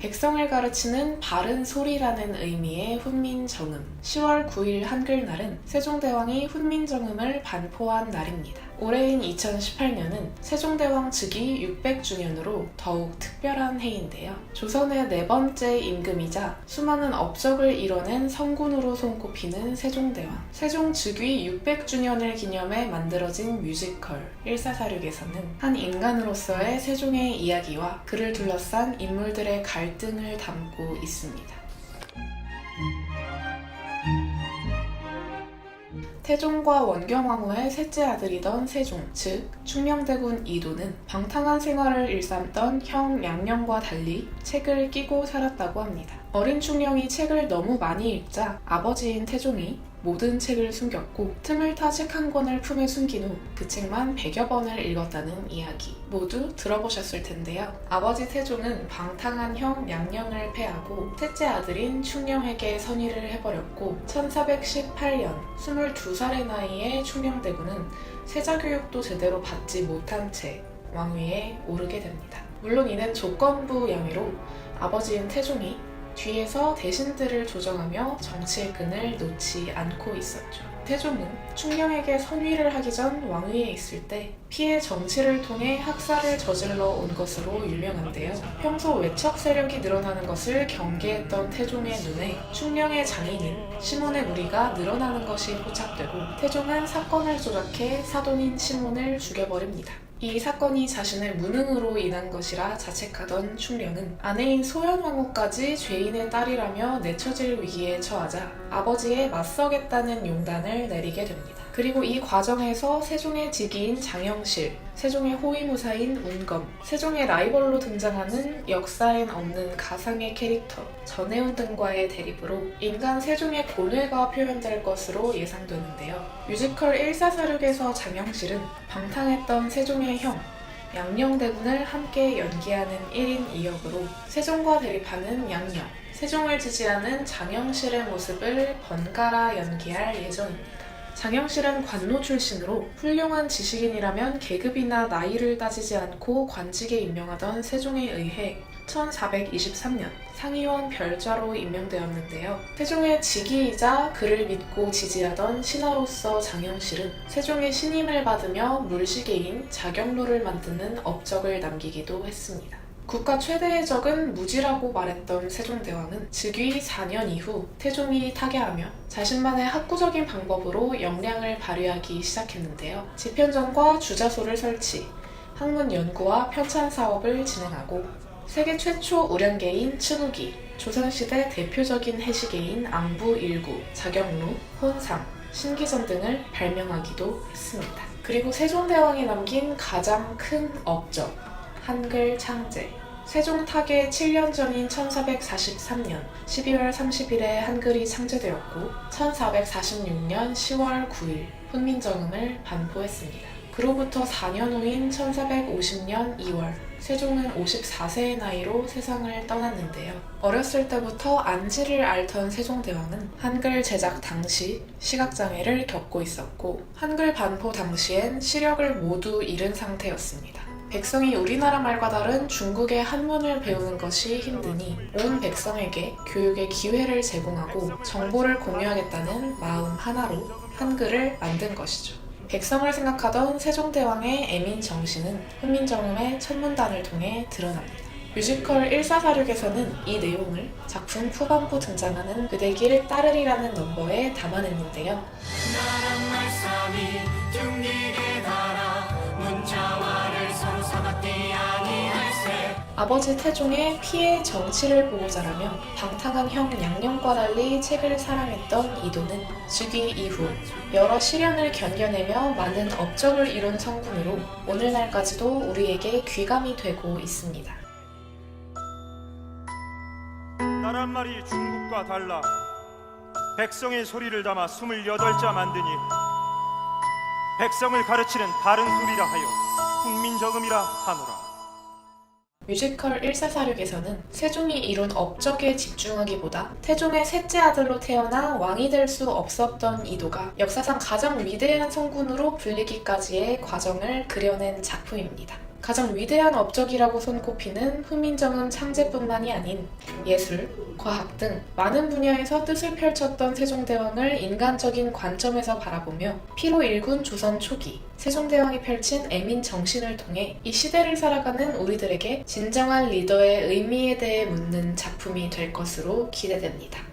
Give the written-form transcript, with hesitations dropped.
백성을 가르치는 바른 소리라는 의미의 훈민정음. 10월 9일 한글날은 세종대왕이 훈민정음을 반포한 날입니다. 올해인 2018년은 세종대왕 즉위 600주년으로 더욱 특별한 해인데요. 조선의 네 번째 임금이자 수많은 업적을 이뤄낸 성군으로 손꼽히는 세종대왕. 세종 즉위 600주년을 기념해 만들어진 뮤지컬 1446에서는 한 인간으로서의 세종의 이야기와 그를 둘러싼 인물들의 갈등을 담고 있습니다. 태종과 원경왕후의 셋째 아들이던 세종, 즉 충명대군 이도는 방탕한 생활을 일삼던 형 양녕과 달리 책을 끼고 살았다고 합니다. 어린 충령이 책을 너무 많이 읽자 아버지인 태종이 모든 책을 숨겼고 틈을 타 책 한 권을 품에 숨긴 후 그 책만 100여 번을 읽었다는 이야기 모두 들어보셨을 텐데요. 아버지 태종은 방탕한 형 양녕을 패하고 셋째 아들인 충령에게 선의를 해버렸고 1418년 22살의 나이에 충명대군은 세자교육도 제대로 받지 못한 채 왕위에 오르게 됩니다. 물론 이는 조건부 양위로 아버지인 태종이 뒤에서 대신들을 조정하며 정치의 끈을 놓지 않고 있었죠. 태종은 충령에게 선위를 하기 전 왕위에 있을 때 피해 정치를 통해 학살을 저질러 온 것으로 유명한데요. 평소 외척 세력이 늘어나는 것을 경계했던 태종의 눈에 충령의 장인인 시몬의 무리가 늘어나는 것이 포착되고 태종은 사건을 조작해 사돈인 시몬을 죽여버립니다. 이 사건이 자신의 무능으로 인한 것이라 자책하던 충령은 아내인 소현왕후까지 죄인의 딸이라며 내처질 위기에 처하자 아버지에 맞서겠다는 용단을 내리게 됩니다. 그리고 이 과정에서 세종의 직위인 장영실, 세종의 호위무사인 운검, 세종의 라이벌로 등장하는 역사엔 없는 가상의 캐릭터 전해운 등과의 대립으로 인간 세종의 고뇌가 표현될 것으로 예상되는데요. 뮤지컬 1446에서 장영실은 방탕했던 세종의 형 양녕대군을 함께 연기하는 1인 2역으로 세종과 대립하는 양녕, 세종을 지지하는 장영실의 모습을 번갈아 연기할 예정입니다. 장영실은 관노 출신으로 훌륭한 지식인이라면 계급이나 나이를 따지지 않고 관직에 임명하던 세종에 의해 1423년 상의원 별좌로 임명되었는데요. 세종의 직위이자 그를 믿고 지지하던 신하로서 장영실은 세종의 신임을 받으며 물시계인 자경로를 만드는 업적을 남기기도 했습니다. 국가 최대의 적은 무지라고 말했던 세종대왕은 즉위 4년 이후 태종이 타계하며 자신만의 학구적인 방법으로 역량을 발휘하기 시작했는데요. 지편전과 주자소를 설치, 학문 연구와 편찬 사업을 진행하고 세계 최초 우량계인 춘우기, 조선시대 대표적인 해시계인 앙부일구, 자경루, 혼상, 신기전 등을 발명하기도 했습니다. 그리고 세종대왕이 남긴 가장 큰 업적, 한글 창제. 세종 타계 7년 전인 1443년 12월 30일에 한글이 창제되었고 1446년 10월 9일 훈민정음을 반포했습니다. 그로부터 4년 후인 1450년 2월 세종은 54세의 나이로 세상을 떠났는데요. 어렸을 때부터 안지를 앓던 세종대왕은 한글 제작 당시 시각장애를 겪고 있었고 한글 반포 당시엔 시력을 모두 잃은 상태였습니다. 백성이 우리나라 말과 다른 중국의 한문을 배우는 것이 힘드니 온 백성에게 교육의 기회를 제공하고 정보를 공유하겠다는 마음 하나로 한글을 만든 것이죠. 백성을 생각하던 세종대왕의 애민 정신은 훈민정음의 천문단을 통해 드러납니다. 뮤지컬 1446에서는 이 내용을 작품 후반부 등장하는 그대 길 따르리라는 넘버에 담아냈는데요. 아버지 태종의 피해 정치를 보고 자라며 방탕한 형 양녕과 달리 책을 사랑했던 이도는 즉위 이후 여러 시련을 견뎌내며 많은 업적을 이룬 성군으로 오늘날까지도 우리에게 귀감이 되고 있습니다. 나란 말이 중국과 달라 백성의 소리를 담아 28자 만드니 백성을 가르치는 바른 소리라 하여 훈민정음이라 하노라. 뮤지컬 1446에서는 세종이 이룬 업적에 집중하기보다 태종의 셋째 아들로 태어나 왕이 될 수 없었던 이도가 역사상 가장 위대한 성군으로 불리기까지의 과정을 그려낸 작품입니다. 가장 위대한 업적이라고 손꼽히는 훈민정음 창제뿐만이 아닌 예술, 과학 등 많은 분야에서 뜻을 펼쳤던 세종대왕을 인간적인 관점에서 바라보며 피로 일군 조선 초기 세종대왕이 펼친 애민 정신을 통해 이 시대를 살아가는 우리들에게 진정한 리더의 의미에 대해 묻는 작품이 될 것으로 기대됩니다.